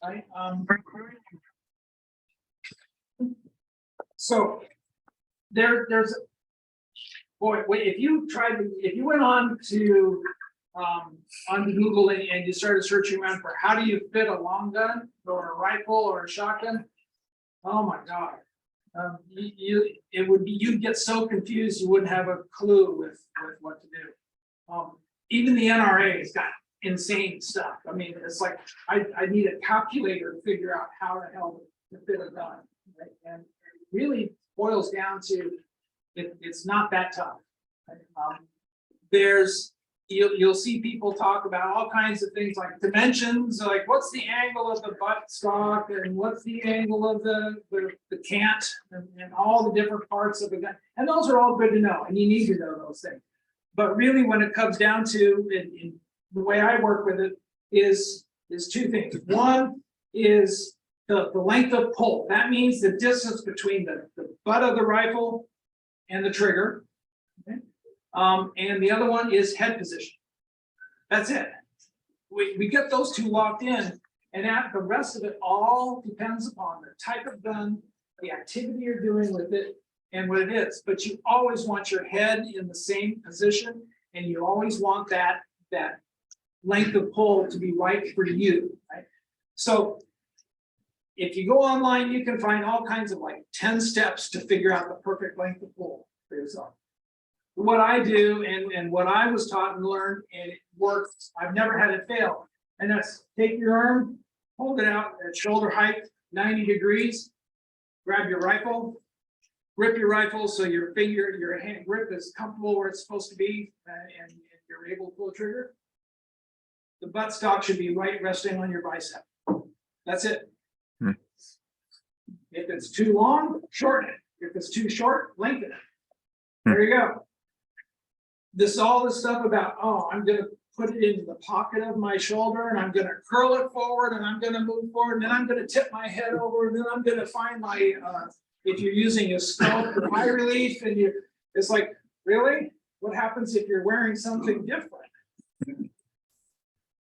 Right? So there's boy, if you went on to Google and you started searching around for how do you fit a long gun or a rifle or a shotgun, oh my God, you'd get so confused you wouldn't have a clue with what to do. Even the NRA has got insane stuff. I mean, it's like I need a calculator to figure out how the hell to fit a gun, right? And it really boils down to it's not that tough. Right? You'll see people talk about all kinds of things like dimensions, like what's the angle of the butt stock and what's the angle of the cant and all the different parts of a gun. And those are all good to know, and you need to know those things. But really, when it comes down to in the way I work with it is two things. One is the length of pull. That means the distance between the butt of the rifle and the trigger. Okay? And the other one is head position. That's it. We get those two locked in, and the rest of it all depends upon the type of gun, the activity you're doing with it, and what it is. But you always want your head in the same position, and you always want that length of pull to be right for you. Right? So if you go online, you can find all kinds of like 10 steps to figure out the perfect length of pull for yourself. What I do and what I was taught and learned, and it works, I've never had it fail. And that's take your arm, hold it out at shoulder height, 90 degrees, grab your rifle, grip your rifle so your hand grip is comfortable where it's supposed to be, and you're able to pull the trigger. The buttstock should be right resting on your bicep. That's it. If it's too long, shorten it. If it's too short, lengthen it. There you go. All this stuff about, oh, I'm going to put it into the pocket of my shoulder and I'm going to curl it forward and I'm going to move forward and then I'm going to tip my head over and then I'm going to find my, if you're using a scope or high relief and it's like, really? What happens if you're wearing something different?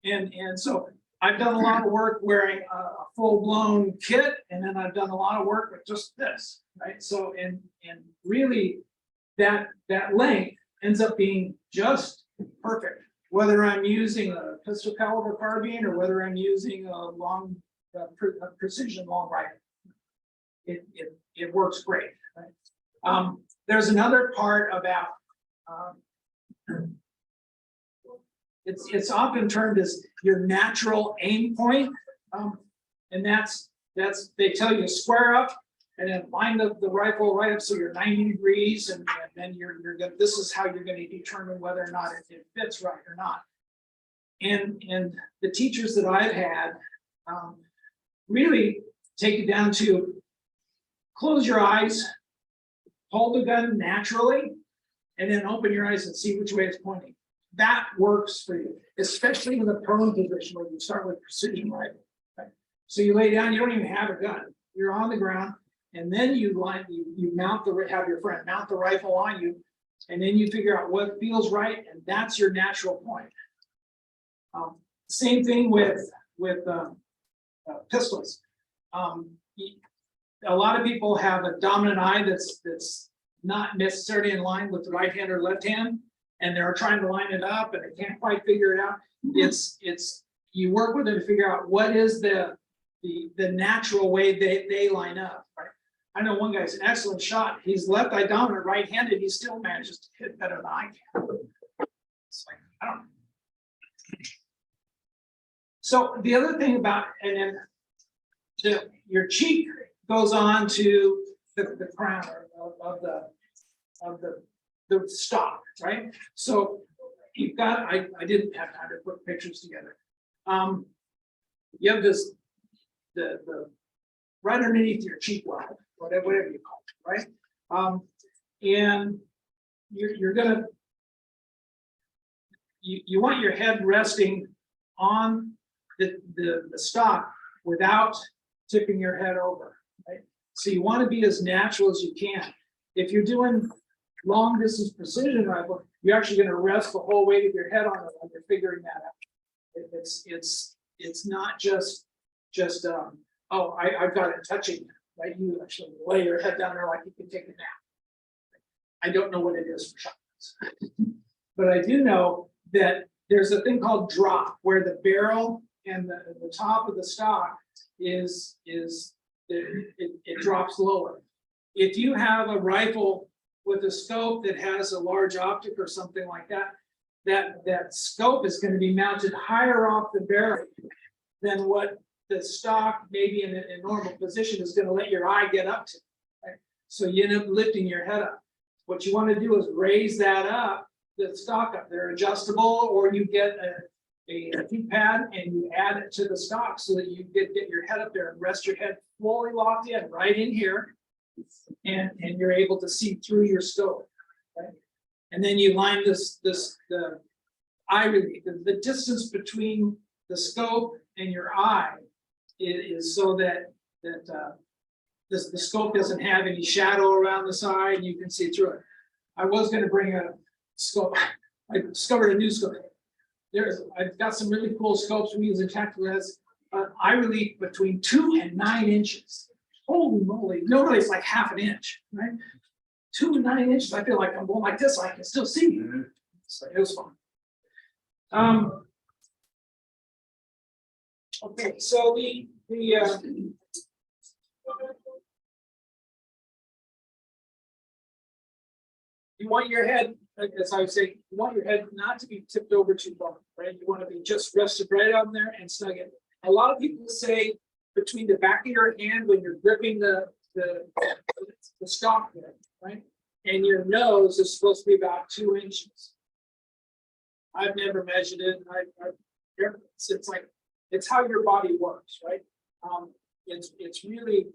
And so I've done a lot of work wearing a full-blown kit, and then I've done a lot of work with just this, right? So, and really that length ends up being just perfect, whether I'm using a pistol caliber carbine or whether I'm using a precision long rifle. It works great. Right? There's another part about it's often termed as your natural aim point, and that's they tell you to square up and then line the rifle right up so you're 90 degrees, and then you're good. This is how you're going to determine whether or not it fits right or not. And the teachers that I've had really take it down to close your eyes, hold the gun naturally, and then open your eyes and see which way it's pointing. That works for you, especially in the prone position where you start with precision rifle. Right? So you lay down, you don't even have a gun. You're on the ground, and then you have your friend mount the rifle on you, and then you figure out what feels right, and that's your natural point. Same thing with pistols. A lot of people have a dominant eye that's not necessarily in line with the right hand or left hand, and they're trying to line it up and they can't quite figure it out. You work with them to figure out what is the natural way they line up. Right? I know one guy's an excellent shot. He's left eye dominant, right-handed. He still manages to hit better than I can. It's like, I don't know. So the other thing about, and then your cheek goes on to the crown of the stock, right? So you've got, I didn't have time to put pictures together. You have this, the right underneath your cheek weld, whatever you call it, right? And you're gonna, you want your head resting on the stock without tipping your head over, right? So you want to be as natural as you can. If you're doing long distance precision rifle, you're actually going to rest the whole weight of your head on it when you're figuring that out. It's not just just, oh, I've got it touching, right? You actually lay your head down there like you can take a nap. I don't know what it is for shotguns. But I do know that there's a thing called drop, where the barrel and the top of the stock it drops lower. If you have a rifle with a scope that has a large optic or something like that, that scope is going to be mounted higher off the barrel than what the stock, maybe in a normal position, is going to let your eye get up to. Right? So you end up lifting your head up. What you want to do is raise that up, the stock up there, adjustable, or you get a heat pad and you add it to the stock so that you get your head up there and rest your head fully locked in right in here, and you're able to see through your scope. Right? And then you line the eye relief. The distance between the scope and your eye is so that the scope doesn't have any shadow around the side, and you can see through it. I was going to bring a scope. I discovered a new scope. I've got some really cool scopes we use in tactical. It has eye relief between 2 and 9 inches. Holy moly! Normally it's like half an inch, right? 2 and 9 inches. I feel like I'm going like this. I can still see. Mm-hmm. So it was fun. Okay, so you want your head, as I was saying, you want your head not to be tipped over too far, right? You want to be just rested right on there and snug it. A lot of people say between the back of your hand when you're gripping the stock there, right? And your nose is supposed to be about 2 inches. I've never measured it. It's like, it's how your body works, right? It's really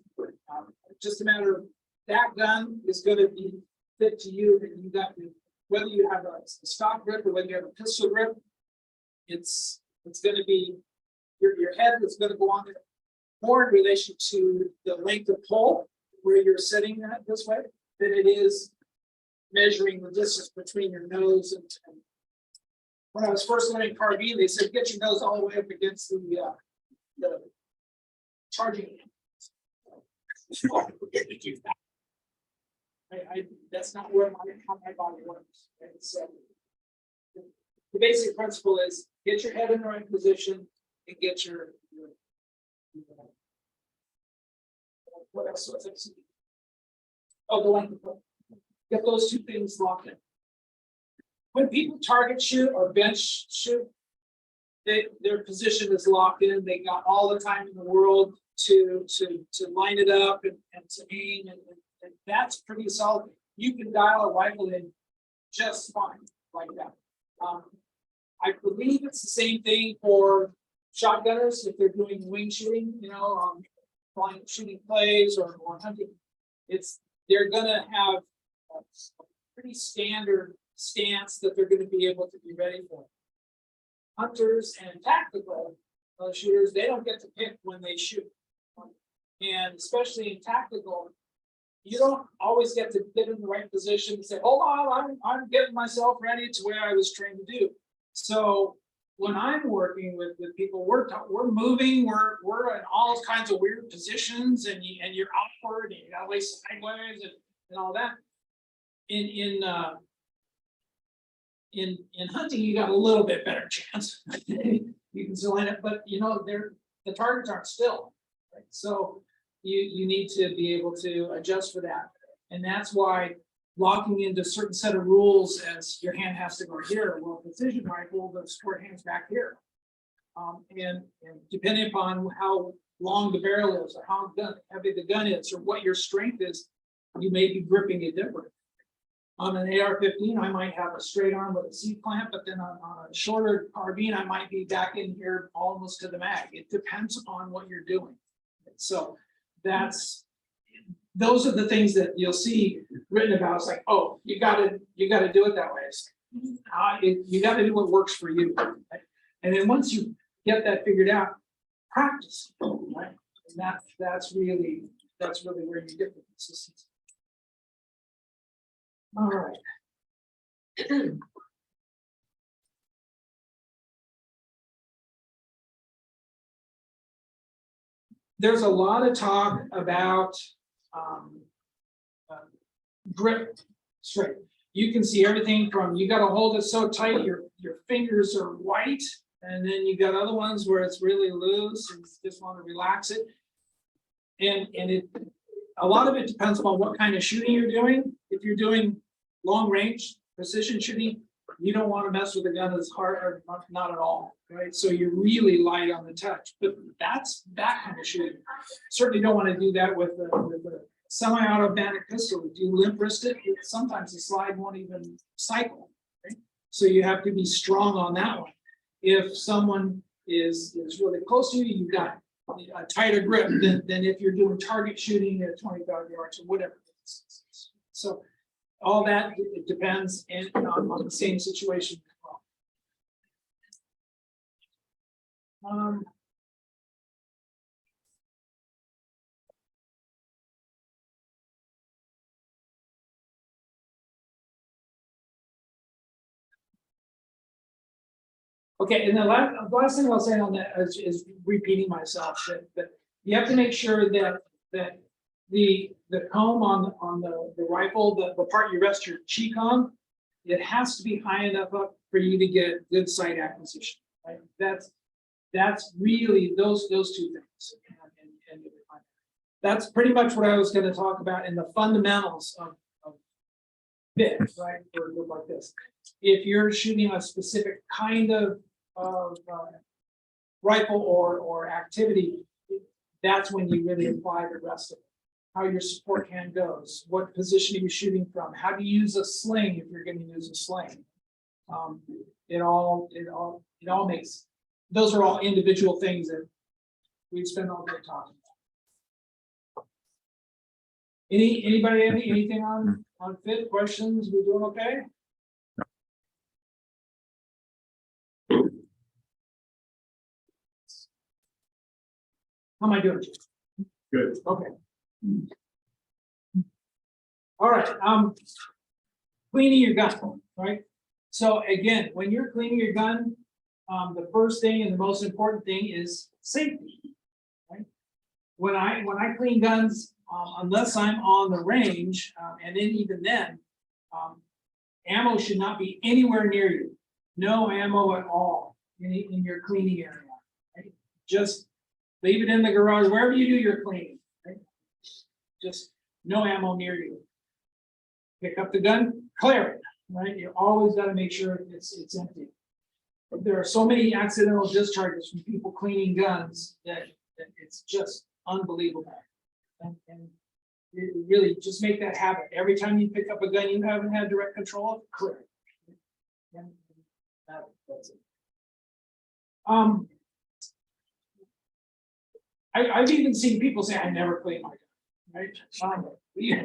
just a matter of that gun is going to be fit to you, and you got whether you have a stock grip or whether you have a pistol grip. It's going to be your head is going to go on it more in relation to the length of pull where you're setting that this way than it is measuring the distance between your nose and. When I was first learning carbine, they said get your nose all the way up against the charging. That's not where how my body works. Right? So the basic principle is get your head in the right position and get your what else was it? Oh, the length of pull. Get those two things locked in. When people target shoot or bench shoot, their position is locked in. They got all the time in the world to line it up and to aim, and that's pretty solid. You can dial a rifle in just fine like that. I believe it's the same thing for shotgunners if they're doing wing shooting, flying shooting plays or hunting. They're gonna have a pretty standard stance that they're going to be able to be ready for. Hunters and tactical shooters, they don't get to pick when they shoot. And especially in tactical, you don't always get to get in the right position and say, hold on, I'm getting myself ready to where I was trained to do. So when I'm working with people, we're moving, we're in all kinds of weird positions, and you're awkward, and you gotta lay sideways and all that. In hunting, you got a little bit better chance. You can still line it, but the targets aren't still, right? So you need to be able to adjust for that, and that's why locking into a certain set of rules as your hand has to go here. Well, precision rifle, the squirt hand's back here, and depending upon how long the barrel is, or how heavy the gun is, or what your strength is, you may be gripping it different. On an AR-15, I might have a straight arm with a C-clamp, but then on a shorter carbine, I might be back in here almost to the mag. It depends upon what you're doing. So those are the things that you'll see written about. It's like, oh, you got to do it that way. You got to do what works for you. Right? And then once you get that figured out, practice. Right? And that's really where you get the consistency. All right. there's a lot of talk about grip strength. You can see everything from you got to hold it so tight your fingers are white, and then you got other ones where it's really loose and you just want to relax it. And a lot of it depends upon what kind of shooting you're doing. If you're doing long range precision shooting, you don't want to mess with the gun as hard, or not at all, right? So you're really light on the touch, but that's that kind of shooting. Certainly don't want to do that with the semi-automatic pistol. If you limp wrist it, sometimes the slide won't even cycle, right? So you have to be strong on that one. If someone is really close to you, you've got a tighter grip than if you're doing target shooting at 25 yards or whatever. So all that, it depends on the same situation as well. Okay, and the last thing I'll say on that is repeating myself, that you have to make sure that the comb on the rifle, the part you rest your cheek on, it has to be high enough up for you to get good sight acquisition. Right? That's really those two things. And that's pretty much what I was going to talk about in the fundamentals of fit, right? Or look like this. If you're shooting a specific kind of rifle or activity, that's when you really apply the rest of it. How your support hand goes, what position are you shooting from, how do you use a sling if you're going to use a sling. It all makes, those are all individual things that we'd spend all day talking about. Anybody have anything on fit questions? We doing okay? How am I doing? Good. Okay. All right. Cleaning your gun, right? So again, when you're cleaning your gun, the first thing and the most important thing is safety. Right? When I clean guns, unless I'm on the range, and then even then, ammo should not be anywhere near you. No ammo at all in your cleaning area. Right? Just leave it in the garage, wherever you do your cleaning. Right? Just no ammo near you. Pick up the gun, clear it. Right? You always got to make sure it's empty. But there are so many accidental discharges from people cleaning guns that it's just unbelievable. And you really just make that habit. Every time you pick up a gun you haven't had direct control of, clear it. And that's it. I've even seen people say, I never clean my gun, right? Yeah.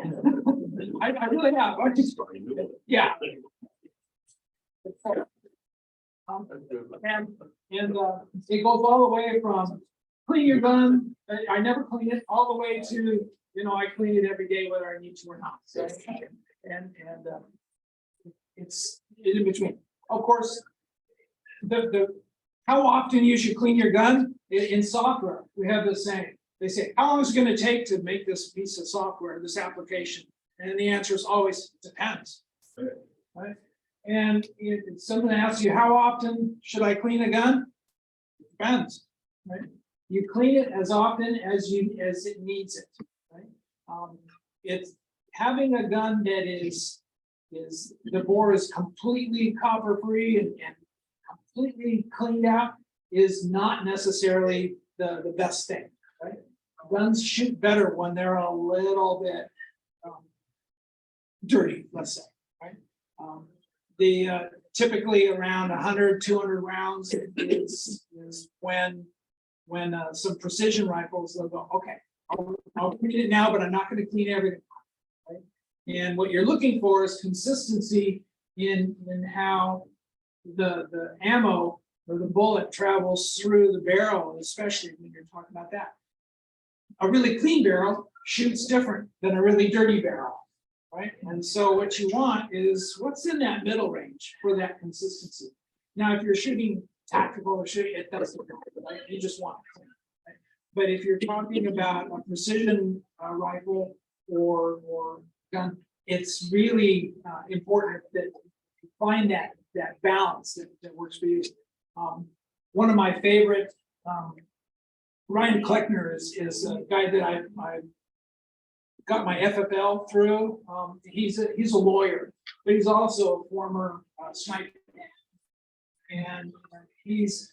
I really have. Yeah. And it goes all the way from clean your gun, I never clean it, all the way to, I clean it every day whether I need to or not. So, and it's in between. Of course, how often you should clean your gun in software. We have this saying. They say, how long is it going to take to make this piece of software, this application? And the answer is always depends. Right? And if someone asks you, how often should I clean a gun? It depends. Right? You clean it as often as it needs it. Right? It's having a gun that is the bore is completely copper free and completely cleaned out is not necessarily the best thing. Right? Guns shoot better when they're a little bit dirty, let's say. Right? Typically around 100, 200 rounds is when some precision rifles they'll go, okay, I'll clean it now, but I'm not going to clean everything. Right? And what you're looking for is consistency in how the ammo or the bullet travels through the barrel, especially when you're talking about that. A really clean barrel shoots different than a really dirty barrel, right? And so what you want is what's in that middle range for that consistency. Now, if you're shooting tactical or shooting, it doesn't matter, right? You just want it clean. Right? But if you're talking about a precision rifle or gun, it's really important that you find that balance that works for you. One of my favorite, Ryan Kleckner is a guy that I got my FFL through. He's a lawyer, but he's also a former sniper, and he's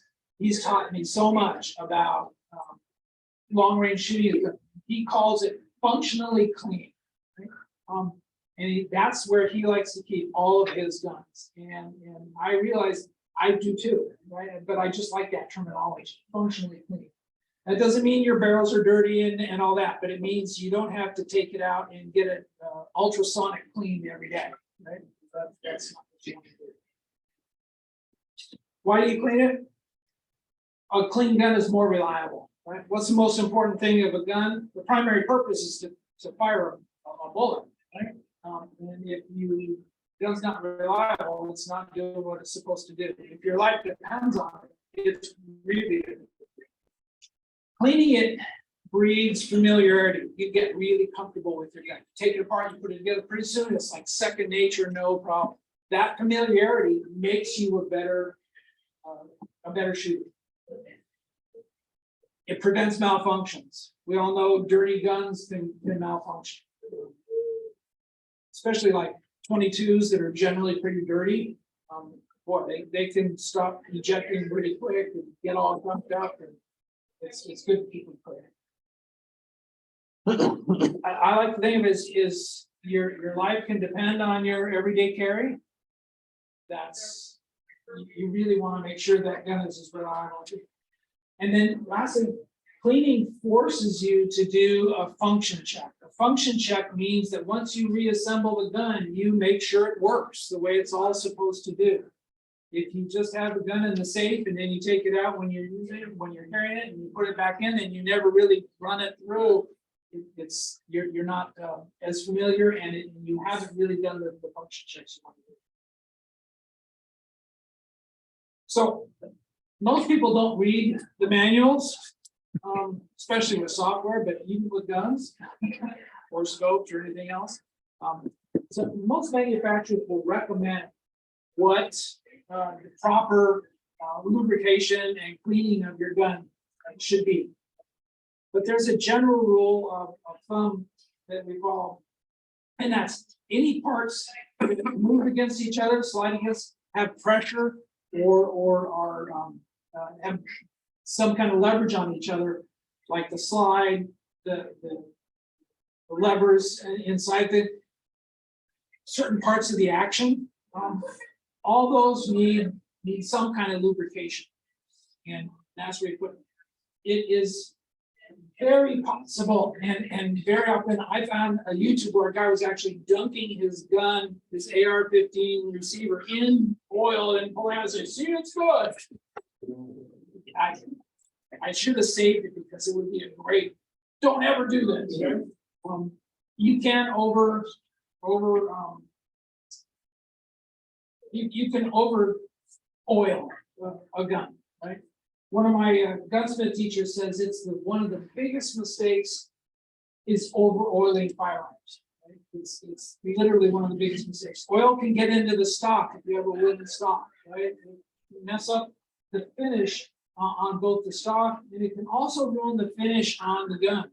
taught me so much about long range shooting. He calls it functionally clean, right? That's where he likes to keep all of his guns, and I realize I do too, right? But I just like that terminology, functionally clean. That doesn't mean your barrels are dirty and all that, but it means you don't have to take it out and get it ultrasonic cleaned every day, right? That's not what you want to do. Why do you clean it? A clean gun is more reliable, right? What's the most important thing of a gun? The primary purpose is to fire a bullet, right? And if your gun's not reliable, it's not doing what it's supposed to do. If your life depends on it, it's really good. Cleaning it breeds familiarity. You get really comfortable with your gun. Take it apart, you put it together. Pretty soon, it's like second nature, no problem. That familiarity makes you a better shooter. It prevents malfunctions. We all know dirty guns can malfunction, especially like 22s that are generally pretty dirty. Boy, they can stop ejecting really quick and get all bumped up. And it's good to keep them clear. I like to think of it as your life can depend on your everyday carry. That's, you really want to make sure that gun is as reliable. And then lastly, cleaning forces you to do a function check. A function check means that once you reassemble the gun, you make sure it works the way it's all supposed to do. If you just have a gun in the safe and then you take it out when you're using it, when you're carrying it, and you put it back in, and you never really run it through, you're not as familiar, and you haven't really done the function checks you want to do. So most people don't read the manuals, especially with software, but even with guns or scopes or anything else. So most manufacturers will recommend what the proper lubrication and cleaning of your gun should be. But there's a general rule of thumb that we follow, and that's any parts that move against each other, slide against, have pressure, or are have some kind of leverage on each other, like the slide, the levers inside the certain parts of the action. All those need some kind of lubrication, and that's where you put it. It is very possible, and very often I found a YouTube where a guy was actually dunking his gun, his AR-15 receiver, in oil and pulling out and saying, "See, it's good." I should have saved it because it would be a great. Don't ever do this. Right? You can you can over oil a gun, right? One of my gunsmith teachers says it's one of the biggest mistakes is over oiling firearms. Right? It's literally one of the biggest mistakes. Oil can get into the stock if you have a wooden stock, right? It mess up the finish on both the stock, and it can also ruin the finish on the gun.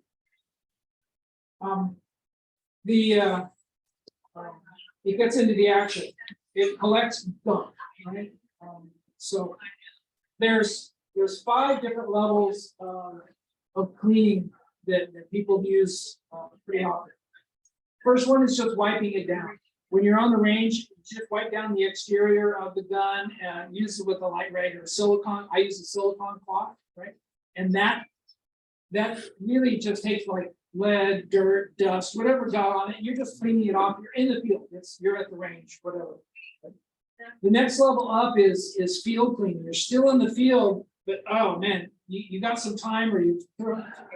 It gets into the action. It collects gunk, right? So there's 5 different levels of cleaning that people use pretty often. First one is just wiping it down. When you're on the range, just wipe down the exterior of the gun and use it with a light rag or a silicone. I use a silicone cloth, right? And that really just takes like lead, dirt, dust, whatever got on it. You're just cleaning it off. You're in the field. You're at the range, whatever. The next level up is field cleaning. You're still in the field, but oh man, you got some time, or you've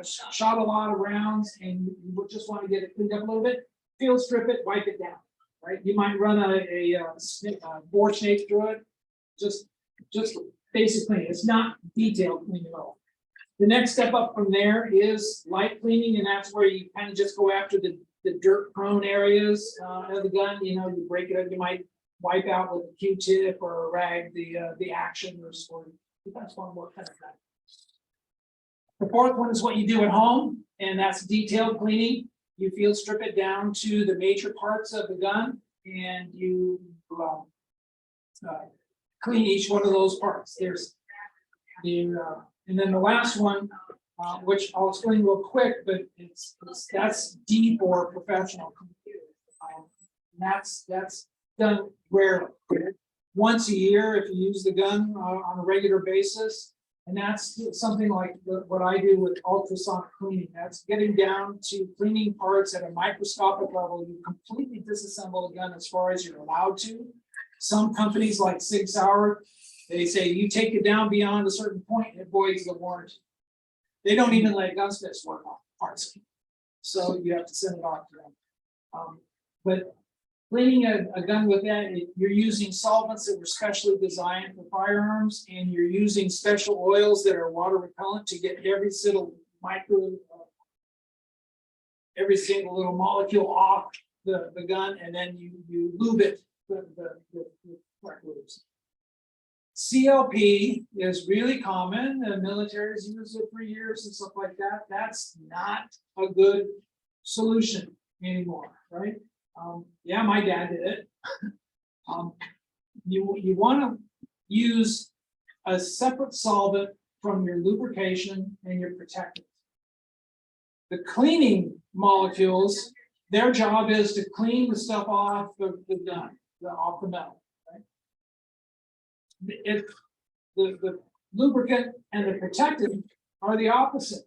shot a lot of rounds and you just want to get it cleaned up a little bit. Field strip it, wipe it down. Right? You might run a bore snake through it. Just basic cleaning. It's not detailed cleaning at all. The next step up from there is light cleaning, and that's where you kind of just go after the dirt prone areas of the gun. You know, you break it up, you might wipe out with a Q-tip or a rag the action or sort. That's one more kind of thing. The fourth one is what you do at home, and that's detailed cleaning. You field strip it down to the major parts of the gun, and you clean each one of those parts. There's the and then the last one, which I'll explain real quick, but that's deep or professional. That's done rarely. Once a year if you use the gun on a regular basis, and that's something like what I do with ultrasonic cleaning. That's getting down to cleaning parts at a microscopic level. You completely disassemble the gun as far as you're allowed to. Some companies like Sig Sauer, they say you take it down beyond a certain point, it voids the warranty. They don't even let gunsmiths work on parts, so you have to send it off to them. But cleaning a gun with that, you're using solvents that were specially designed for firearms, and you're using special oils that are water repellent to get every single little molecule off the gun, and then you lube it the correct lubes. CLP is really common. The military's used it for years and stuff like that. That's not a good solution anymore, right? Yeah, my dad did it. You want to use a separate solvent from your lubrication and your protectant. The cleaning molecules, their job is to clean the stuff off the gun, off the metal. The lubricant and the protectant are the opposite.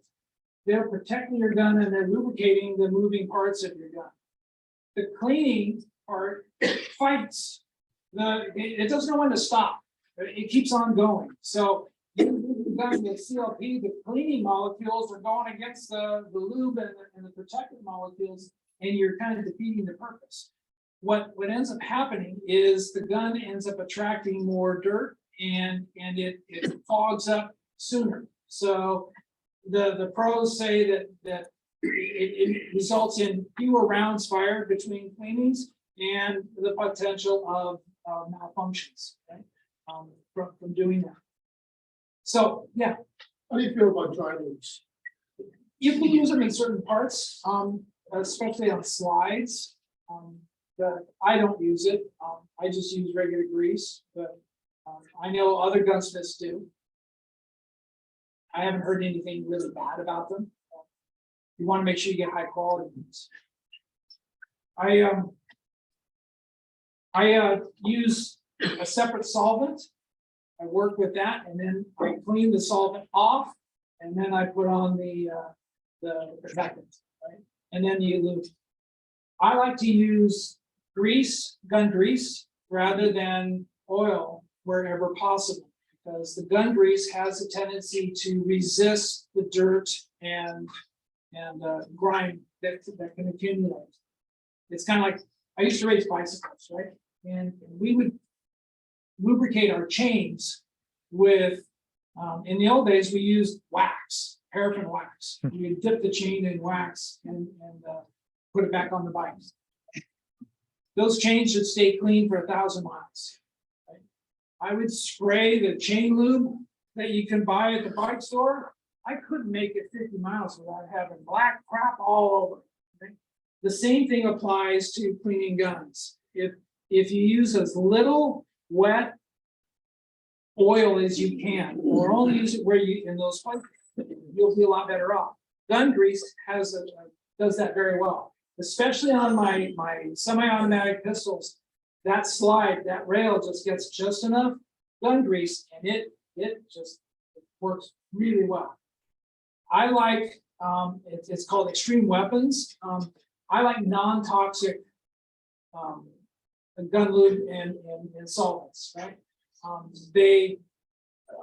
They're protecting your gun and they're lubricating the moving parts of your gun. The cleaning part fights. It doesn't know when to stop. It keeps on going. So the gun with CLP, the cleaning molecules are going against the lube and the protectant molecules, and you're kind of defeating the purpose. What ends up happening is the gun ends up attracting more dirt, and it fogs up sooner. So the pros say that it results in fewer rounds fired between cleanings and the potential of malfunctions, right? From doing that. So yeah. How do you feel about dry lubes? You can use them in certain parts, especially on slides. But I don't use it. I just use regular grease, but I know other gunsmiths do. I haven't heard anything really bad about them. You want to make sure you get high quality ones. I use a separate solvent. I work with that, and then I clean the solvent off, and then I put on the protectant, right? And then you lube. I like to use grease, gun grease, rather than oil wherever possible, because the gun grease has a tendency to resist the dirt and grime that can accumulate. It's kind of like, I used to race bicycles, right? And we would lubricate our chains with, in the old days, we used wax, paraffin wax. We would dip the chain in wax and put it back on the bike. Those chains should stay clean for 1,000 miles. Right? I would spray the chain lube that you can buy at the bike store. I couldn't make it 50 miles without having black crap all over. Right? The same thing applies to cleaning guns. If you use as little wet oil as you can, or only use it where you in those places, you'll be a lot better off. Gun grease does that very well. Especially on my semi-automatic pistols, that slide, that rail just gets just enough gun grease, and it works really well. I like it's called Extreme Weapons. I like non-toxic gun lube and solvents, right? They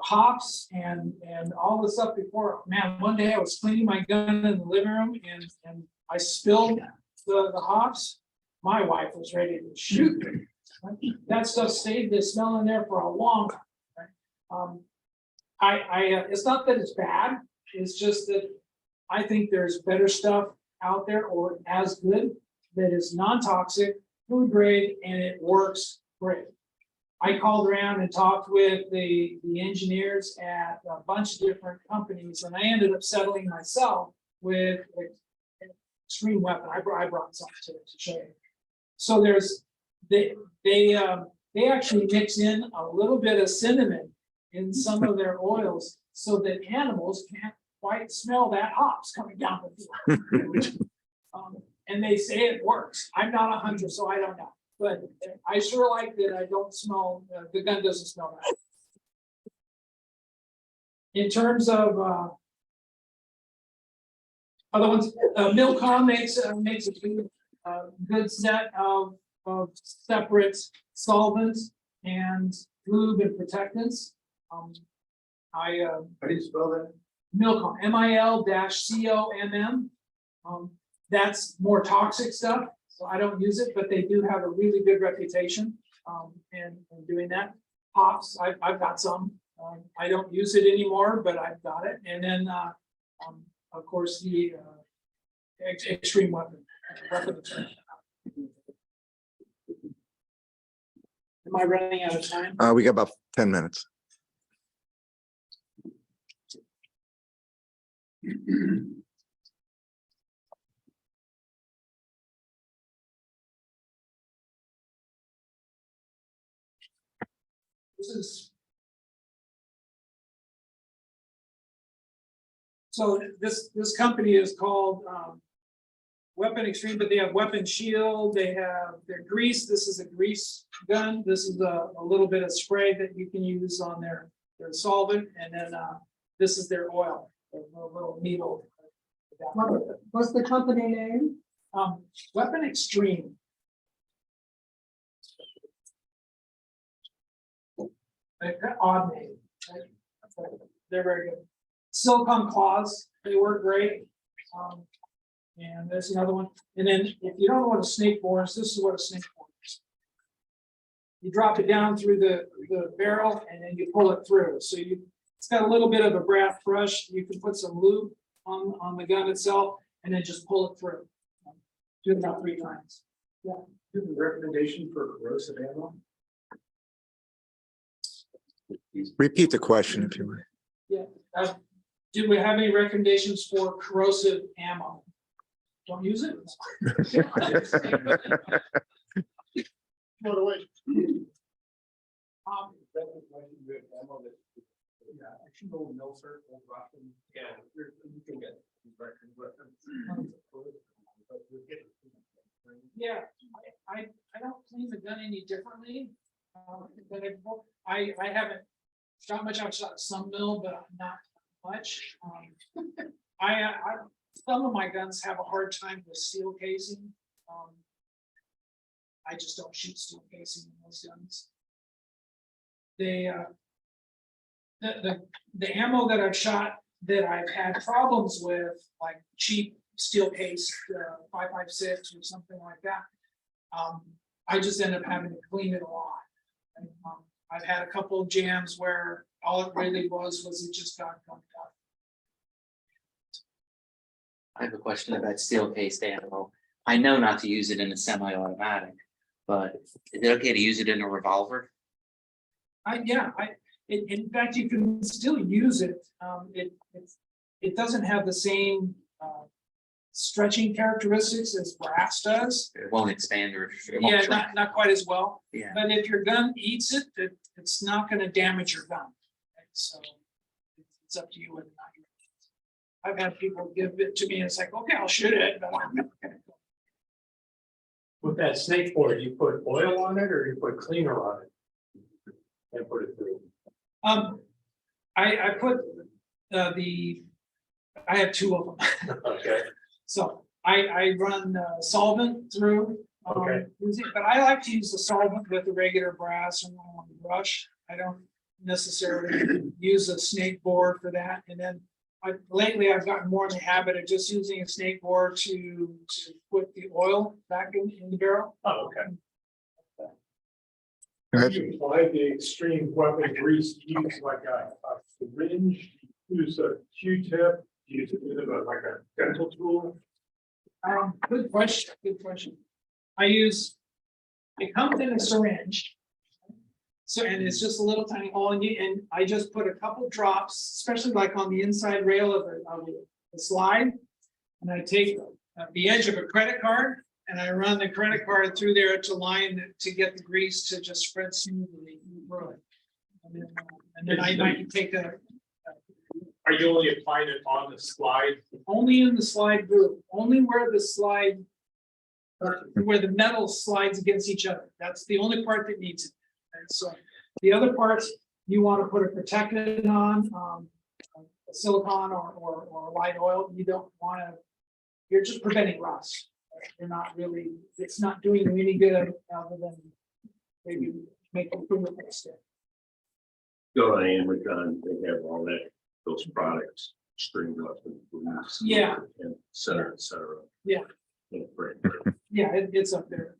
hops and all the stuff before. Man, one day I was cleaning my gun in the living room and I spilled the hops. My wife was ready to shoot me. That stuff stayed the smell in there for a long time. Right? It's not that it's bad. It's just that I think there's better stuff out there or as good that is non-toxic, food grade, and it works great. I called around and talked with the engineers at a bunch of different companies, and I ended up settling myself with Extreme Weapon. I brought some to show you. So there's they actually mix in a little bit of cinnamon in some of their oils so that animals can't quite smell that hops coming down the floor. And they say it works. I'm not a hunter, so I don't know. But I sure like that I don't smell, the gun doesn't smell that. In terms of other ones, Milcom makes a good set of separate solvents and lube and protectants. How do you spell that? Milcom, MIL-COMM. That's more toxic stuff, so I don't use it, but they do have a really good reputation in doing that. Hops, I've got some. I don't use it anymore, but I've got it. And then, of course, the Extreme Weapon. Am I running out of time? We got about 10 minutes. So this company is called Weapon Extreme, but they have Weapon Shield, they have their grease. This is a grease gun. This is a little bit of spray that you can use on their solvent, and then this is their oil, a little needle. What's the company name? Weapon Extreme. Odd name. They're very good. Silicone claws, they work great. And there's another one. And then if you don't know what a snake bore is, this is what a snake bore is. You drop it down through the barrel and then you pull it through. So it's got a little bit of a brass brush. You can put some lube on the gun itself and then just pull it through. Do it about 3 times. Yeah. Do you have a recommendation for corrosive ammo? Repeat the question if you would. Yeah. Do we have any recommendations for corrosive ammo? Don't use it. Throw it away. Yeah, I don't clean the gun any differently. But I haven't shot much. I've shot some mil, but not much. Some of my guns have a hard time with steel casing. I just don't shoot steel casing in those guns. The ammo that I've shot that I've had problems with, like cheap steel case 5.56 or something like that, I just end up having to clean it a lot. And, I've had a couple of jams where all it really was it just got gunked up. I have a question about steel cased ammo. I know not to use it in a semi-automatic, but is it okay to use it in a revolver? In fact, you can still use it. It doesn't have the same stretching characteristics as brass does. It won't expand or it won't Yeah, shrink. not quite as well. Yeah. But if your gun eats it, it's not going to damage your gun. So it's up to you whether or not you. I've had people give it to me and it's like, okay, I'll shoot it, but I'm not gonna go. With that snake board, you put oil on it or you put cleaner on it? And put it through. I put I have 2 of them. Okay. So I run solvent through. Okay. But I like to use the solvent with the regular brass and on the brush. I don't necessarily use a snake board for that. And then lately I've gotten more in the habit of just using a snake board to put the oil back in the barrel. Oh, okay. Go ahead. You apply the extreme weapon grease, use like a syringe, Use a Q-tip, use it like a dental tool. Good question, good question. It comes in a syringe. So, and it's just a little tiny hole in you, and I just put a couple drops, especially like on the inside rail of the slide. And I take the edge of a credit card and I run the credit card through there to line to get the grease to just spread smoothly through it. And then I can take the. Are you only applying it on the slide? Only in the slide group, only where the slide, where the metal slides against each other. That's the only part that needs it. And so the other parts, you want to put a protectant on, silicone or light oil. You don't want to, you're just preventing rust. You're not really, it's not doing you any good other than maybe making fingerprints stick. Go on Amazon, they have all that, those products, string up and. Yeah. And et cetera. Yeah. Great. Yeah, it's up there.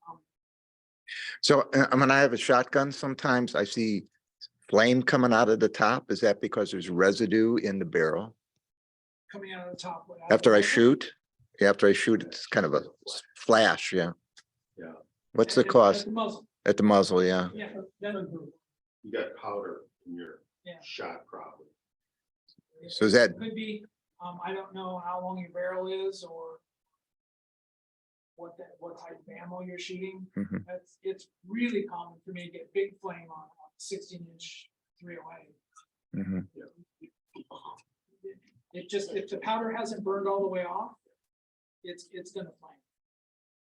So when I have a shotgun, sometimes I see flame coming out of the top. Is that because there's residue in the barrel? Coming out of the top. After I shoot? After I shoot, it's kind of a flash, yeah. Yeah. What's the At cost? the muzzle. At the muzzle, yeah. Yeah, then You got powder in your Yeah. shot probably. So is that, could be, I don't know how long your barrel is or what type of ammo you're shooting. Mhm. It's really common for me to get big flame on 16-inch 308. Mhm. It just, if the powder hasn't burned all the way off, it's gonna flame.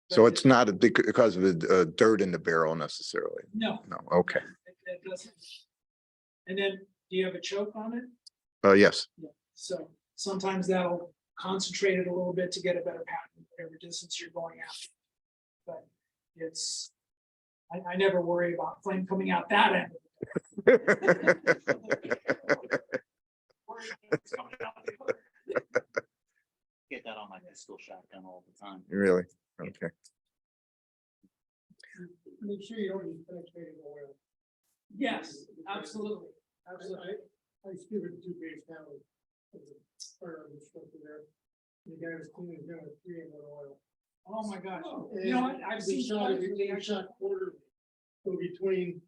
So But it's not because of the dirt in the barrel necessarily? No. No, okay. It doesn't. And then, do you have a choke on it? Yes. Yeah. So sometimes that'll concentrate it a little bit to get a better pattern, whatever distance you're going after. But it's, I never worry about flame coming out that end. Get that on my pistol shotgun all the time. Really? Okay. Make sure you don't use penetrating oil. Yes, absolutely, absolutely. I stood at 2 base down with the firearm instructor there. The guy was cleaning his gun with 3-in-1 oil. Oh my gosh. And You know what? I've we seen shot it, guys where they we actually, shot quarterly. So between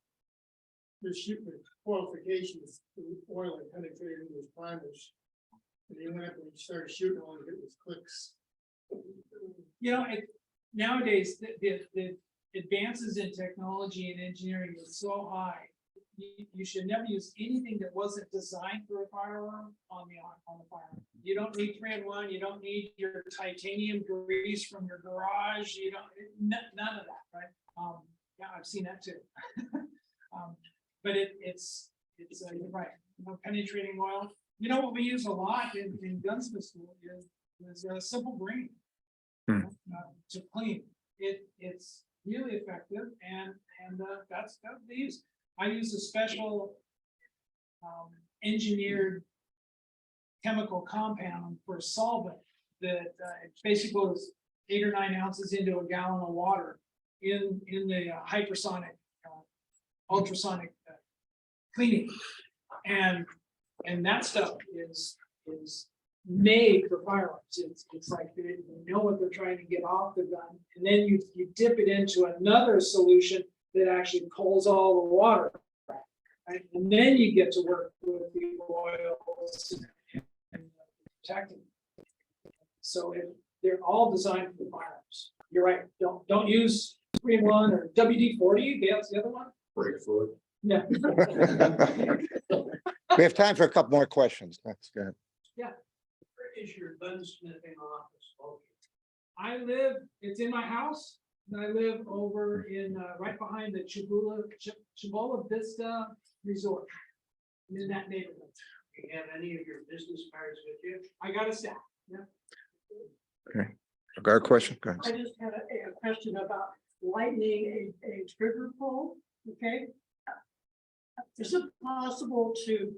the shoot the qualifications, the oil had penetrated into his primers. And he went up and he started shooting, all he hit was clicks. you know, nowadays, the advances in technology and engineering is so high. You should never use anything that wasn't designed for a firearm on the firearm. You don't need 3-in-1, you don't need your titanium grease from your garage, you don't, none of that, right? Yeah, I've seen that too. But it's you're right, penetrating oil. You know what we use a lot in gunsmith school is a simple green. To clean. It's really effective and that's what they use. I use a special engineered chemical compound for solvent that basically goes 8 or 9 ounces into a gallon of water in the hypersonic, ultrasonic cleaning, and that stuff is made for firearms. It's like they know what they're trying to get off the gun, and then you dip it into another solution that actually pulls all the water, right? And then you get to work with the oils and protecting. So they're all designed for firearms. You're right. Don't use 3-in-1 or WD-40. That's the other one. Break foot. Yeah. We have time for a couple more questions. Let's go ahead. Where is your gunsmithing office located? It's in my house, and I live over in, right behind the Chibola Vista Resort. In that neighborhood. Do you have any of your business cards with you? I got a stack, yeah. Okay. Got a question? Go ahead. I just had a question about lightening a trigger pull, okay? Is it possible to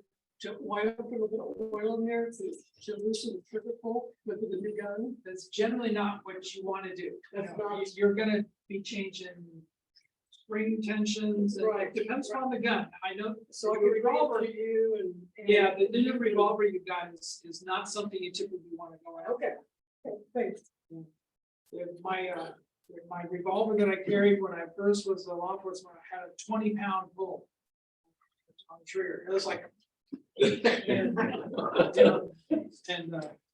oil, put a little bit of oil in there to loosen the trigger pull with the new gun? That's generally not what you want to do. That's not- You're gonna be changing spring tensions, and Right, it depends on the gun. I know, So I so can your read revolver, to you and. yeah, the new revolver you got is not something you typically want to go out. Okay, okay, thanks. With my revolver that I carried when I first was a law enforcement, I had a 20-pound bull on the trigger. It was like.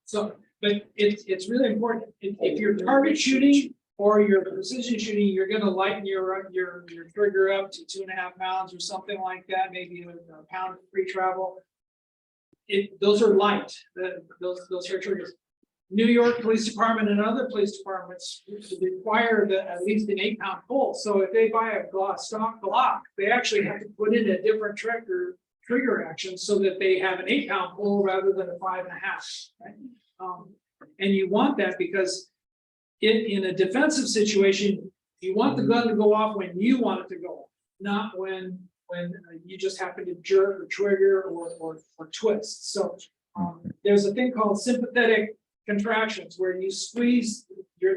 So, but it's really important. If you're target shooting or you're precision shooting, you're gonna lighten your trigger up to 2.5 pounds or something like that, maybe a pound free travel. Those are light, those are triggers. New York Police Department and other police departments require at least an 8-pound pull. So if they buy a stock Glock, they actually have to put in a different trigger action so that they have an 8-pound pull rather than a 5.5. Right? And you want that because in a defensive situation, you want the gun to go off when you want it to go off, not when you just happen to jerk or trigger or twist. So there's a thing called sympathetic contractions where you squeeze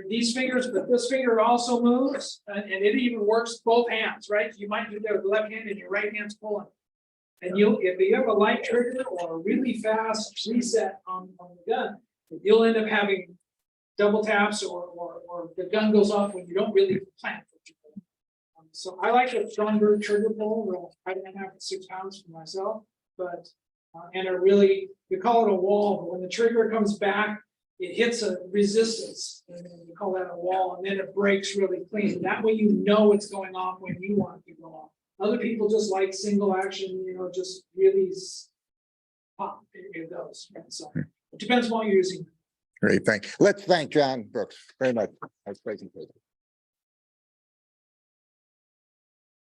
these fingers, but this finger also moves, and it even works both hands, right? You might do that with the left hand and your right hand's pulling. And if you have a light trigger or a really fast reset on the gun, you'll end up having double taps or the gun goes off when you don't really plan for it. So I like a stronger trigger pull, 5.5 to 6 pounds for myself, but and we call it a wall, but when the trigger comes back, it hits a resistance, and we call that a wall, and then it breaks really clean. That way you know it's going off when you want it to go off. Other people just like single action, just really pop, it goes. So it depends on what you're using. Great, let's thank John Brooks very much. Nice presentation.